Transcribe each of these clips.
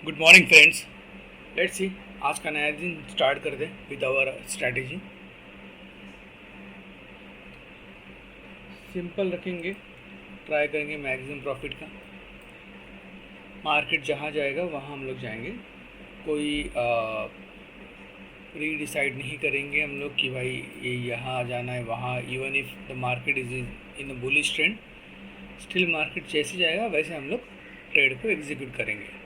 Good morning friends. Let's see आज का नया दिन स्टार्ट कर दे विद आवर स्ट्रैटेजी। सिंपल रखेंगे, ट्राई करेंगे मैक्सिमम प्रॉफिट का। मार्केट जहाँ जाएगा वहाँ हम लोग जाएंगे। कोई प्री डिसाइड नहीं करेंगे हम लोग कि भाई ये यहाँ जाना है वहाँ। Even if the market is in a bullish trend, still market जैसे जाएगा वैसे हम लोग ट्रेड को एग्जीक्यूट करेंगे।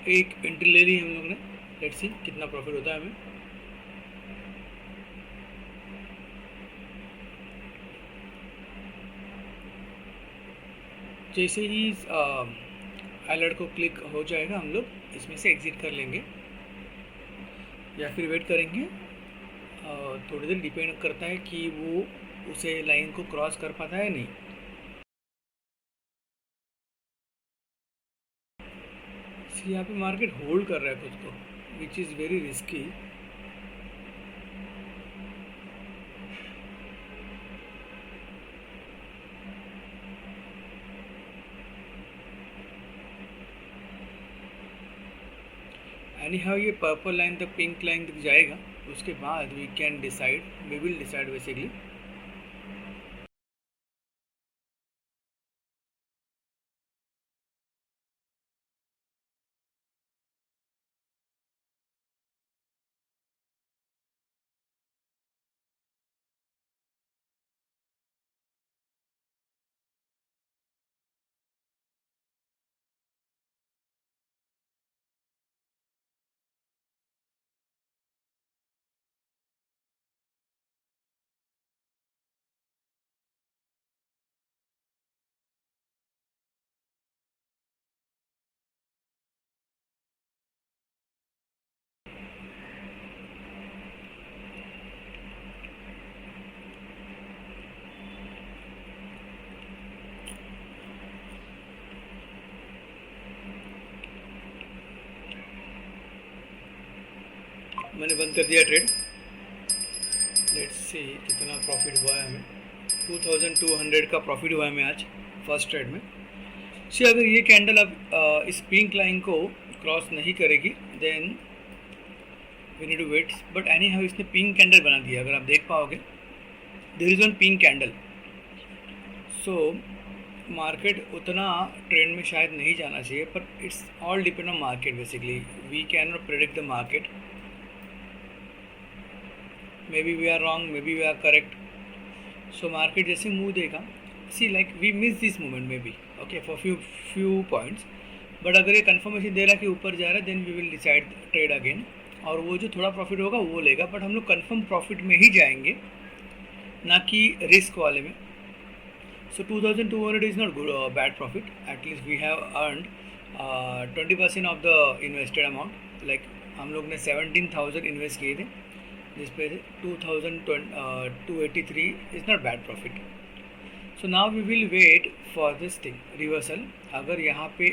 एक एंट्री ले ली हम लोग ने। लेट्स सी कितना प्रॉफिट होता है हमें। जैसे ही अलर्ट को क्लिक हो जाएगा हम लोग इसमें से एग्ज़िट कर लेंगे या फिर वेट करेंगे। थोड़ी देर डिपेंड करता है कि वो उसे लाइन को क्रॉस कर पाता है नहीं। यहाँ पे मार्केट होल्ड कर रहा है खुद को, which is very risky. Anyhow ये पर्पल लाइन तक, पिंक लाइन तक जाएगा, उसके बाद we can decide, we will decide basically. मैंने बंद कर दिया ट्रेड। लेट्स सी कितना प्रॉफिट हुआ है हमें। 2200 का प्रॉफिट हुआ है हमें आज फर्स्ट ट्रेड में। सी अगर ये कैंडल अब इस पिंक लाइन को क्रॉस नहीं करेगी then we need to wait. But anyhow इसने पिंक कैंडल बना दिया, अगर आप देख पाओगे there is one pink candle. So market उतना ट्रेंड में शायद नहीं जाना चाहिए, पर it's all depend on market basically. We can not predict the market. Maybe we are wrong, maybe we are correct. So market जैसे move देगा, see like we miss this moment may be okay for few points. But अगर ये confirmation दे रहा कि ऊपर जा रहा है then we will decide trade again, और वो जो थोड़ा प्रॉफिट होगा वो लेगा। बट हम लोग कंफर्म प्रॉफिट में ही जाएंगे, ना कि रिस्क वाले में। So 2200 is not good bad profit. At least we have earned 20% of the invested amount. Like हम लोग ने 17,000 इन्वेस्ट किए थे, जिस पे 2,283 is not bad profit. So now we will wait for this thing reversal. अगर यहाँ पे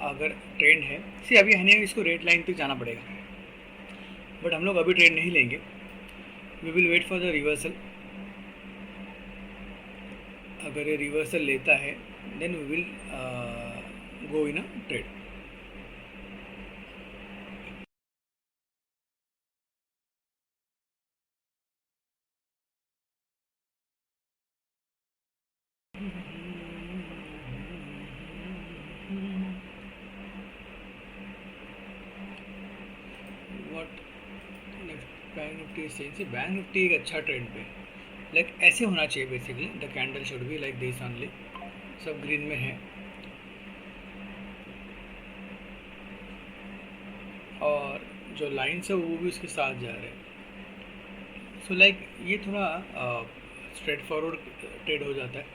अगर ट्रेंड है, सी अभी हमें इसको रेड लाइन तक जाना पड़ेगा, बट हम लोग अभी ट्रेड नहीं लेंगे। We will wait for the reversal. अगर ये रिवर्सल लेता है then we will go in a trade. What next bank Nifty sense. Bank Nifty एक अच्छा ट्रेंड पे, लाइक ऐसे होना चाहिए basically. The candle should be like this only. सब ग्रीन में है। और जो लाइन्स है वो भी उसके साथ जा रहे हैं। सो लाइक ये थोड़ा स्ट्रेट फॉरवर्ड ट्रेड हो जाता है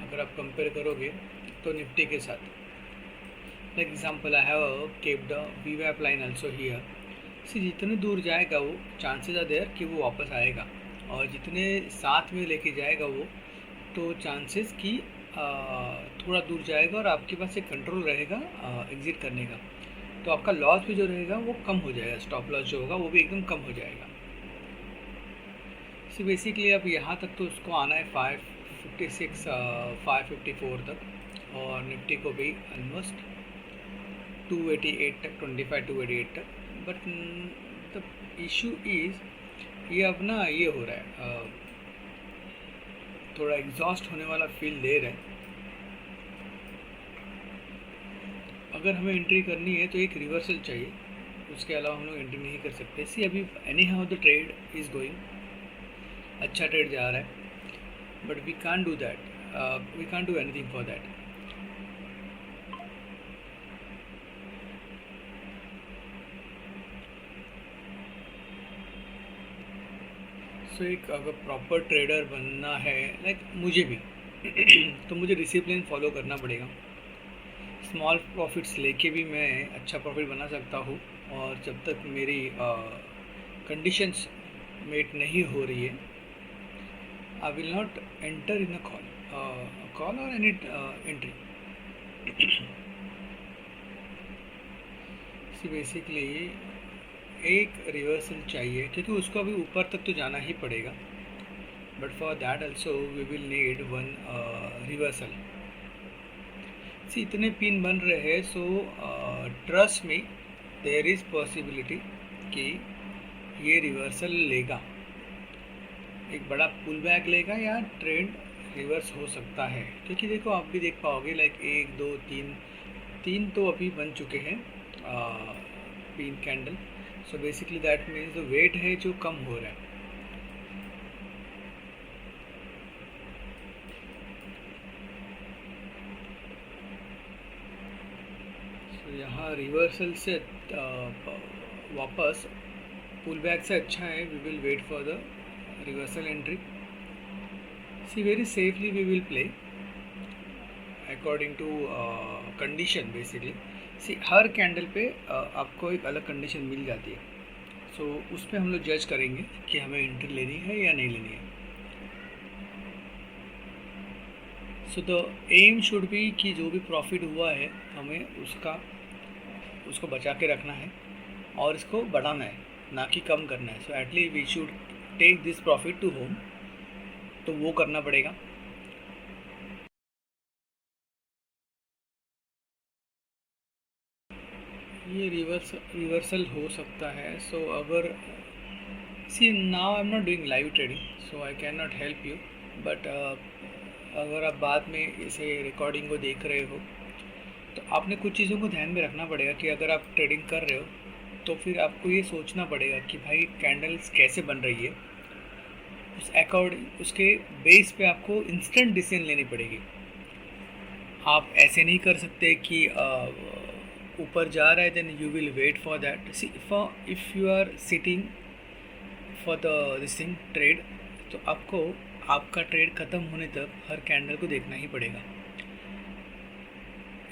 अगर आप कंपेयर करोगे तो निफ्टी के साथ। Like example I have kept the वीवैप लाइन आल्सो हियर। सी जितने दूर जाएगा वो चांसेस आर देयर कि वो वापस आएगा, और जितने साथ में लेके जाएगा वो तो चांसेस कि थोड़ा दूर जाएगा और आपके पास एक कंट्रोल रहेगा एग्ज़िट करने का, तो आपका लॉस भी जो रहेगा वो कम हो जाएगा, स्टॉप लॉस जो होगा वो भी एकदम कम हो जाएगा। सो बेसिकली अब यहाँ तक तो उसको आना है 556 554 तक, और निफ्टी को भी ऑलमोस्ट 288 तक, 25 288 तक। बट द इशू इज़ ये अब ना ये हो रहा है, थोड़ा एग्जॉस्ट होने वाला फील दे रहा है। अगर हमें एंट्री करनी है तो एक रिवर्सल चाहिए, उसके अलावा हम लोग एंट्री नहीं कर सकते। सी अभी anyhow the trade is going, अच्छा ट्रेड जा रहा है, but we can't do that, we can't do anything for that. So एक अगर प्रॉपर ट्रेडर बनना है लाइक मुझे भी तो मुझे डिसिप्लिन फॉलो करना पड़ेगा। स्मॉल प्रॉफिट्स लेके भी मैं अच्छा प्रॉफिट बना सकता हूँ, और जब तक मेरी कंडीशंस मेट नहीं हो रही है I will not enter in a call और एनी एंट्री। सी बेसिकली एक रिवर्सल चाहिए, क्योंकि उसको अभी ऊपर तक तो जाना ही पड़ेगा, but for that also we will need one reversal. See इतने पिन बन रहे हैं, सो ट्रस्ट में देयर इज़ पॉसिबिलिटी कि ये रिवर्सल लेगा, एक बड़ा पुल बैक लेगा या ट्रेंड रिवर्स हो सकता है। क्योंकि देखो आप भी देख पाओगे लाइक 1 2 3 तो अभी बन चुके हैं pin candle. So basically that means the wait है जो कम हो रहा है। सो यहाँ रिवर्सल से वापस पुल बैक से अच्छा है, we will wait for the reversal entry. See very safely we will play according to condition. Basically see हर कैंडल पे आपको एक अलग कंडीशन मिल जाती है, सो उस पर हम लोग जज करेंगे कि हमें एंट्री लेनी है या नहीं लेनी है। So the aim should be कि जो भी प्रॉफिट हुआ है हमें उसको बचा के रखना है और इसको बढ़ाना है, ना कि कम करना है। So at least we should take this profit to home, तो वो करना पड़ेगा। ये रिवर्सल हो सकता है। सो अगर see now I am not doing live trading, so I can not help you, but अगर आप बाद में इसे रिकॉर्डिंग को देख रहे हो तो आपने कुछ चीज़ों को ध्यान में रखना पड़ेगा कि अगर आप ट्रेडिंग कर रहे हो तो फिर आपको ये सोचना पड़ेगा कि भाई कैंडल्स कैसे बन रही है, उस अकॉर्डिंग उसके बेस पे आपको इंस्टेंट डिसीजन लेनी पड़ेगी। आप ऐसे नहीं कर सकते कि ऊपर जा रहा है then you will wait for that. See for if you are sitting for the this thing trade, तो आपको आपका ट्रेड ख़त्म होने तक हर कैंडल को देखना ही पड़ेगा।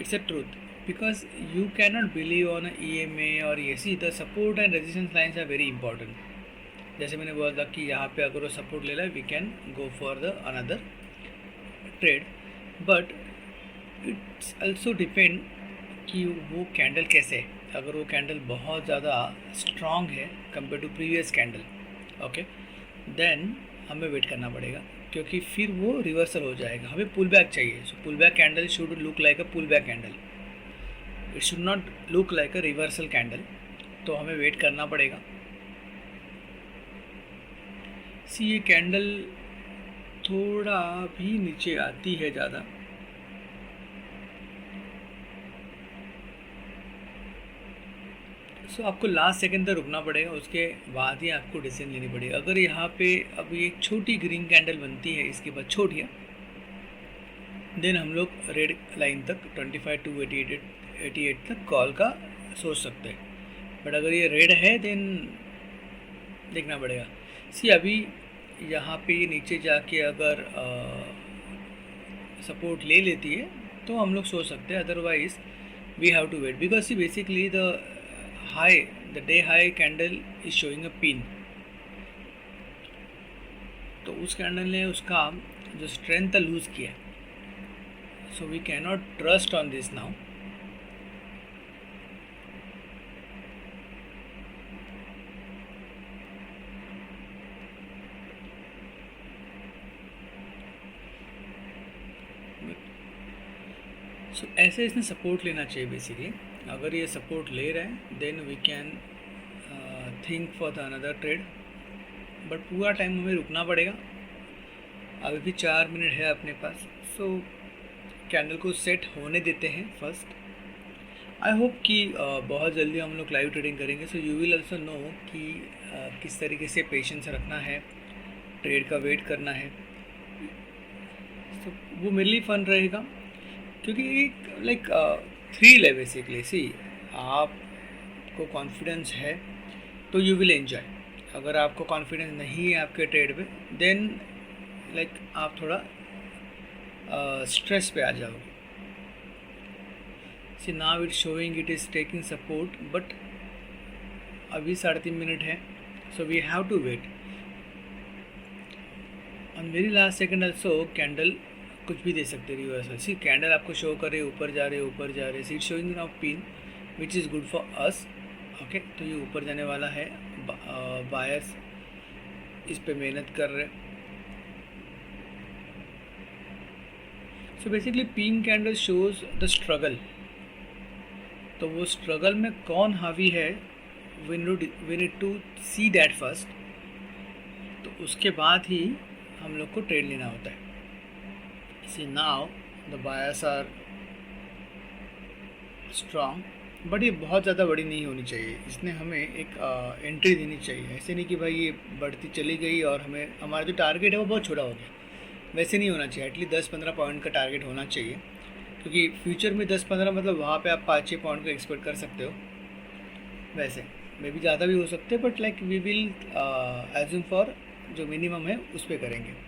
It's a truth, because you can not believe on EMA और ESC। The support and resistance lines are very important. जैसे मैंने बोला कि यहाँ पे अगर वो सपोर्ट ले ला we can go for the another trade, but it's also depend कि वो कैंडल कैसे है। अगर वो कैंडल बहुत ज़्यादा स्ट्रॉन्ग है compare to previous candle, okay, then हमें वेट करना पड़ेगा, क्योंकि फिर वो रिवर्सल हो जाएगा। हमें पुल बैक चाहिए। So pull back candle should look like a pull back candle, it should not look like a reversal candle. तो हमें वेट करना पड़ेगा। सी ये कैंडल थोड़ा भी नीचे आती है ज़्यादा, सो आपको लास्ट सेकंड तक रुकना पड़ेगा, उसके बाद ही आपको डिसीजन लेनी पड़ेगी। अगर यहाँ पे अभी एक छोटी ग्रीन कैंडल बनती है, इसके बाद छोटी है, देन हम लोग रेड लाइन तक 25 to 88 तक कॉल का सोच सकते हैं, बट अगर ये रेड है देन देखना पड़ेगा। सी अभी यहाँ पे ये नीचे जाके अगर सपोर्ट ले लेती है तो हम लोग सोच सकते हैं, otherwise we have to wait because see basically the day high candle is showing a pin, तो उस कैंडल ने उसका जो स्ट्रेंथ लूज किया, so we can not trust on this now. So ऐसे इसने सपोर्ट लेना चाहिए बेसिकली। अगर ये सपोर्ट ले रहा है then we can think for the another trade, but पूरा टाइम हमें रुकना पड़ेगा। अभी भी 4 मिनट है अपने पास, सो कैंडल को सेट होने देते हैं फर्स्ट। आई होप कि बहुत जल्दी हम लोग लाइव ट्रेडिंग करेंगे, so you will also know कि किस तरीके से पेशेंस रखना है, ट्रेड का वेट करना है। तो वो मेरे लिए फ़न रहेगा, क्योंकि एक लाइक थ्रिल है बेसिकली। सी आपको कॉन्फिडेंस है तो यू विल एंजॉय, अगर आपको कॉन्फिडेंस नहीं है आपके ट्रेड में देन लाइक आप थोड़ा स्ट्रेस पे आ जाओगे। See now it showing it is taking support, but अभी 3.5 मिनट है, so we have to wait. On very last second also candle कुछ भी दे सकते रिवर्सल। सी कैंडल आपको शो कर रहे ऊपर जा रहे ऊपर जा रहे, see it showing now pin which is good for us. Okay, तो ये ऊपर जाने वाला है, बायर्स इस पे मेहनत कर रहे। So basically pink candle shows the struggle, तो वो स्ट्रगल में कौन हावी है we need to see that first, तो उसके बाद ही हम लोग को ट्रेड लेना होता है। See now the buyers are strong, but ये बहुत ज़्यादा बड़ी नहीं होनी चाहिए, इसने हमें एक एंट्री देनी चाहिए। ऐसे नहीं कि भाई ये बढ़ती चली गई और हमारा जो टारगेट है वो बहुत छोटा हो गया, वैसे नहीं होना चाहिए। एटलीस्ट 10-15 पॉइंट का टारगेट होना चाहिए, क्योंकि फ्यूचर में 10-15 मतलब वहाँ पे आप 5-6 पॉइंट को एक्सपेक्ट कर सकते हो। वैसे मे भी ज़्यादा भी हो सकते हैं, but like we will assume for जो मिनिमम है उस पर करेंगे।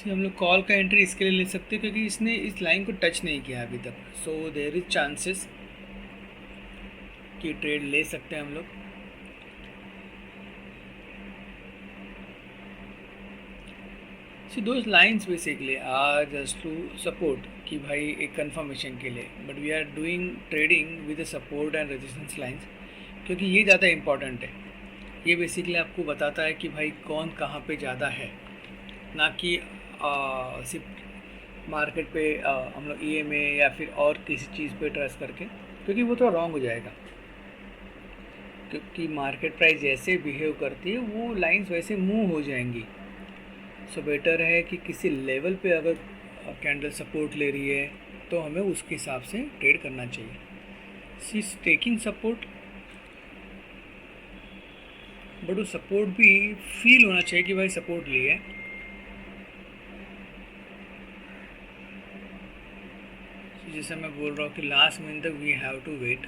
हम लोग कॉल का एंट्री इसके लिए ले सकते हैं क्योंकि इसने इस लाइन को टच नहीं किया अभी तक, सो देयर इज चांसेस कि ट्रेड ले सकते हैं हम लोग। See those lines basically are just to support कि भाई एक कंफर्मेशन के लिए, but we are doing trading with support and resistance lines, क्योंकि ये ज़्यादा इंपॉर्टेंट है। ये बेसिकली आपको बताता है कि भाई कौन कहाँ पे ज़्यादा है, ना कि सिर्फ मार्केट पे हम लोग EMA या फिर और किसी चीज़ पे ट्रस्ट करके, क्योंकि वो तो रॉन्ग हो जाएगा। क्योंकि मार्केट प्राइस जैसे बिहेव करती है वो लाइंस वैसे मूव हो जाएंगी। सो बेटर है कि किसी लेवल पे अगर कैंडल सपोर्ट ले रही है तो हमें उसके हिसाब से ट्रेड करना चाहिए। सी टेकिंग सपोर्ट, बट वो सपोर्ट भी फील होना चाहिए कि भाई सपोर्ट लिए है। जैसे मैं बोल रहा हूँ कि लास्ट मिनट तक we have to wait.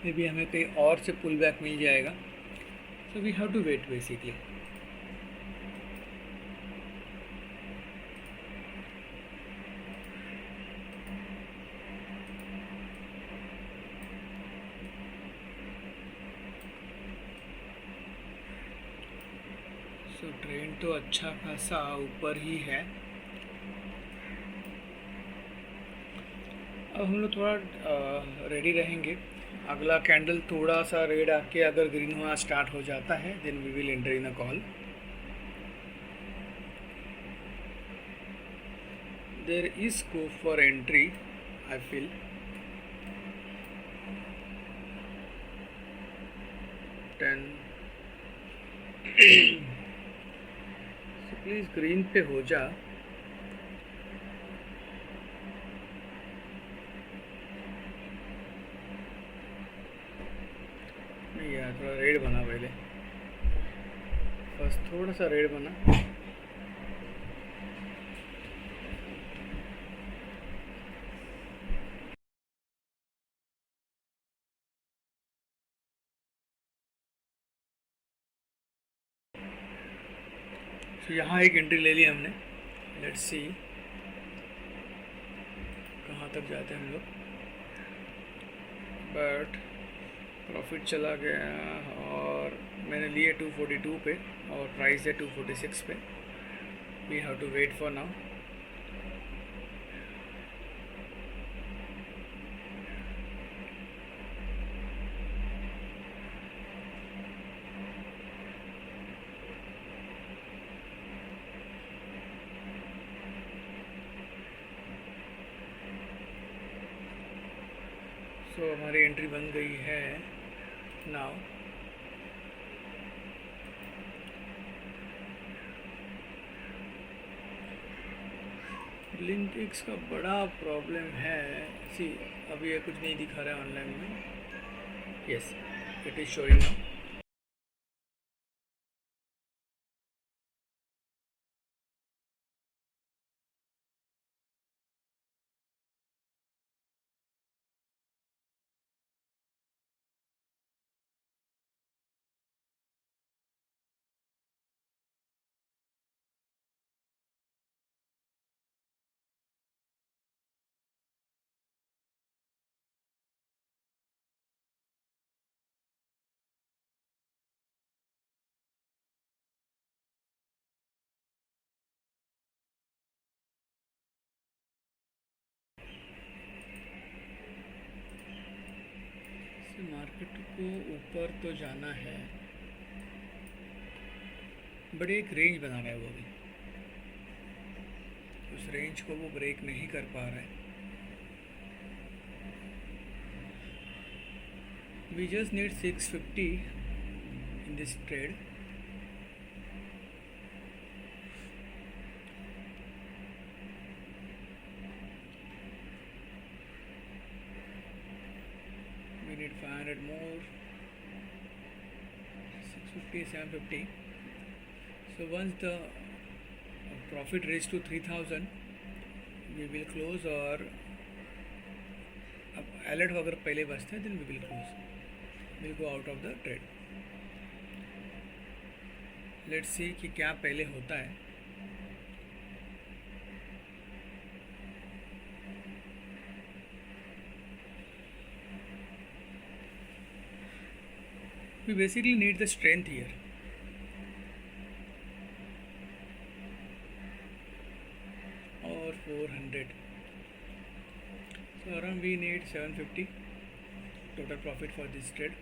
Maybe हमें कहीं और से पुल बैक मिल जाएगा, so we have to wait basically. So trend तो अच्छा खासा ऊपर ही है। अब हम लोग थोड़ा रेडी रहेंगे। अगला कैंडल थोड़ा सा रेड आके अगर ग्रीन होना स्टार्ट हो जाता है then we will enter in a call. There is scope for entry I feel. Please green पे हो जा। है, थोड़ा रेड बना पहले, फर्स्ट थोड़ा सा रेड बना। तो यहाँ एक एंट्री ले ली हमने, लेट्स सी कहाँ तक जाते हैं हम लोग। बट प्रॉफिट चला गया और मैंने लिए 242 पे और प्राइस है 246 पे। We have to wait for now. So हमारी एंट्री बन गई है नाउ। ब्लिंकिंग्स का बड़ा प्रॉब्लम है, सी अभी ये कुछ नहीं दिखा रहा है ऑनलाइन में। Yes, it is showing now. Market को ऊपर तो जाना है, बट एक रेंज बना रहा है वो भी, उस रेंज को वो ब्रेक नहीं कर पा रहा है। We just need 650 in this trade. We need 500 more, 650, 750. So once the profit reach to 3000, we will close, और अब अलर्ट अगर पहले बचते हैं then we will close, we'll go out of the trade. Let's see कि क्या पहले होता है। We basically need the strength here. Or 400. So around we need 750 total profit for this trade.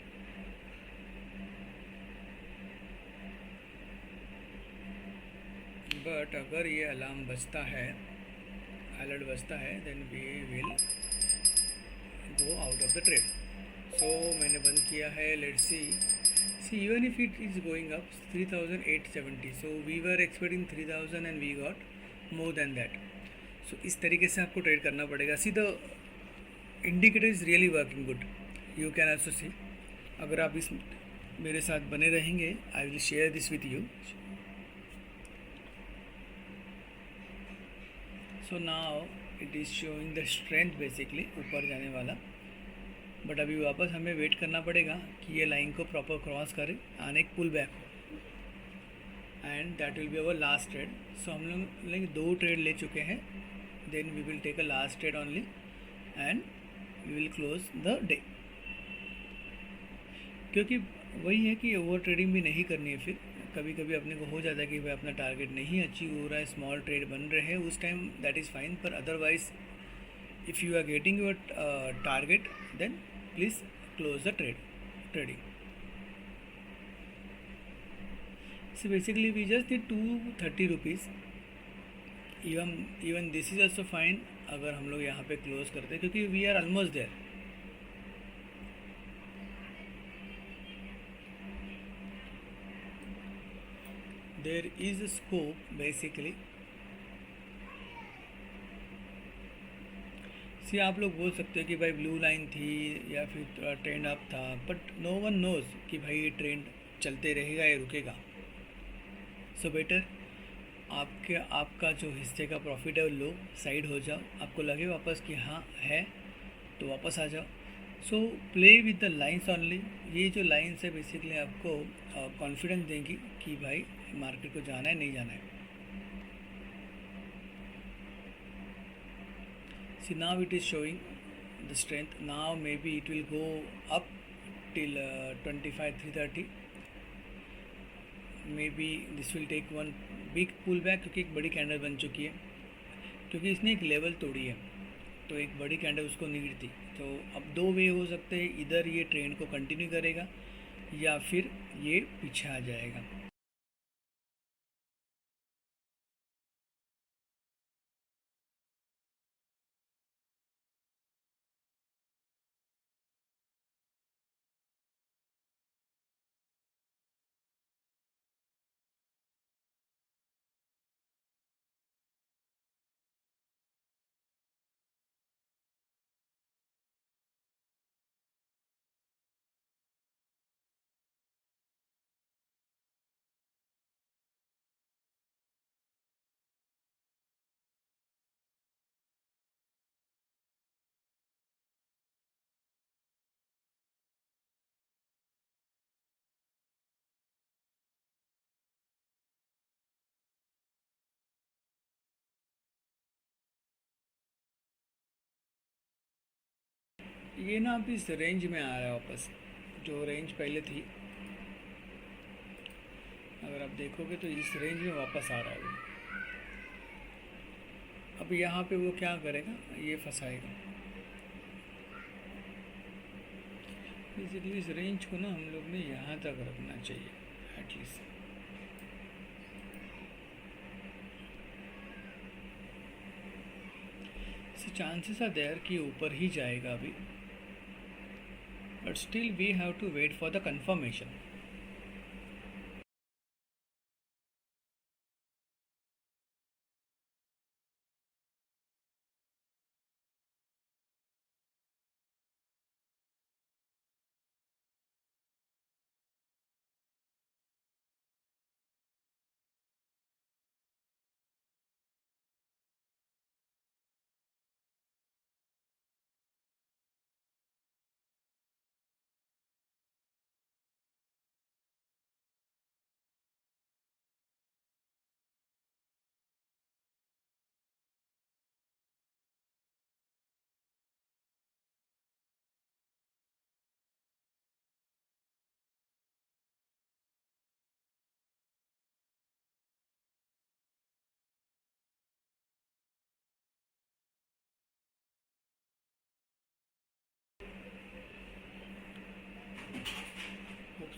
But अगर ये अलार्म बजता है, अलर्ट बजता है, then we will go out of the trade. So मैंने बंद किया है। Let's see even if it is going up 3870, so we were expecting 3000 and we got more than that. So इस तरीके से आपको ट्रेड करना पड़ेगा। See the indicator is really working good, you can also सी। अगर आप इस मेरे साथ बने रहेंगे, I will share this with you. So now it is showing the strength basically ऊपर जाने वाला, बट अभी वापस हमें वेट करना पड़ेगा कि ये लाइन को प्रॉपर क्रॉस करे एंड एक पुल बैक हो, and that will be our last trade. So हम लोग 2 ट्रेड ले चुके हैं, then we will take a last trade only and we will close the day. क्योंकि वही है कि ओवर ट्रेडिंग भी नहीं करनी है। फिर कभी कभी अपने को हो जाता है कि भाई अपना टारगेट नहीं अचीव हो रहा है, स्मॉल ट्रेड बन रहे हैं, उस टाइम दैट इज़ फाइन। पर otherwise if you are getting your target, then please close the trading. So basically we just did 230 rupees. Even this is also fine अगर हम लोग यहाँ पे क्लोज करते हैं, क्योंकि we are almost there. There is a scope basically सी आप लोग बोल सकते हो कि भाई ब्लू लाइन थी या फिर ट्रेंड अप था, बट नो वन नोज कि भाई ये ट्रेंड चलते रहेगा या रुकेगा। सो बेटर आपके आपका जो हिस्से का प्रॉफिट है वो लो साइड हो जाओ, आपको लगे वापस कि हाँ है तो वापस आ जाओ। So play with the lines only. ये जो लाइन्स है बेसिकली आपको कॉन्फिडेंस देंगी कि भाई मार्केट को जाना है नहीं जाना है। See now it is showing the strength. Now maybe it will go up till 25 330. Maybe this will take one big pullback क्योंकि एक बड़ी कैंडल बन चुकी है, क्योंकि इसने एक लेवल तोड़ी है तो एक बड़ी कैंडल उसको नीड थी। तो अब दो वे हो सकते हैं, इधर ये ट्रेंड को कंटिन्यू करेगा या फिर ये पीछे आ जाएगा। ये ना अब इस रेंज में आ रहा है वापस, जो रेंज पहले थी अगर आप देखोगे तो इस रेंज में वापस आ रहा है वो। अब यहाँ पे वो क्या करेगा, ये फंसाएगा। बेसिकली इस रेंज को ना हम लोग ने यहाँ तक रखना चाहिए एटलीस्ट। चांसेस आर देयर कि ऊपर ही जाएगा अभी, but still we have to wait for the confirmation.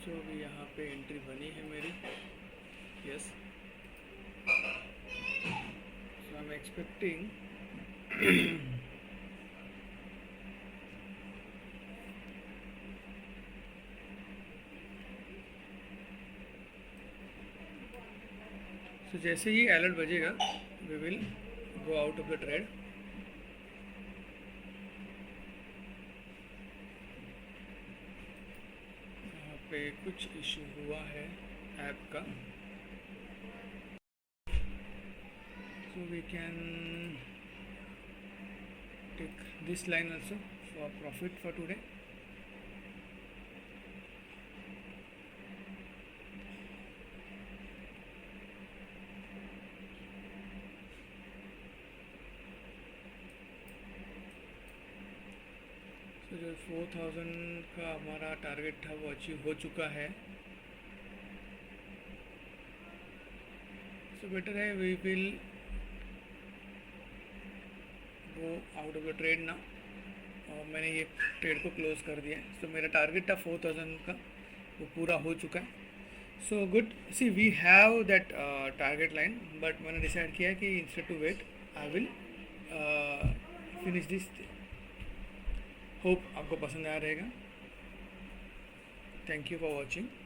So अभी यहाँ पे एंट्री बनी है मेरी, yes. So I am expecting so जैसे ही अलर्ट बजेगा we will go out of the trade. पे कुछ इशू हुआ है ऐप का, so we can take this line also for profit for today. तो जो 4000 का हमारा टारगेट था वो अचीव हो चुका है। सो बेटर है we will go out of the trade ना, और मैंने ये ट्रेड को क्लोज कर दिया। सो मेरा टारगेट था 4000 का, वो पूरा हो चुका है। So good. See we have that target line, but मैंने डिसाइड किया कि instead to wait I will finish this. Hope आपको पसंद आया रहेगा। Thank you for watching.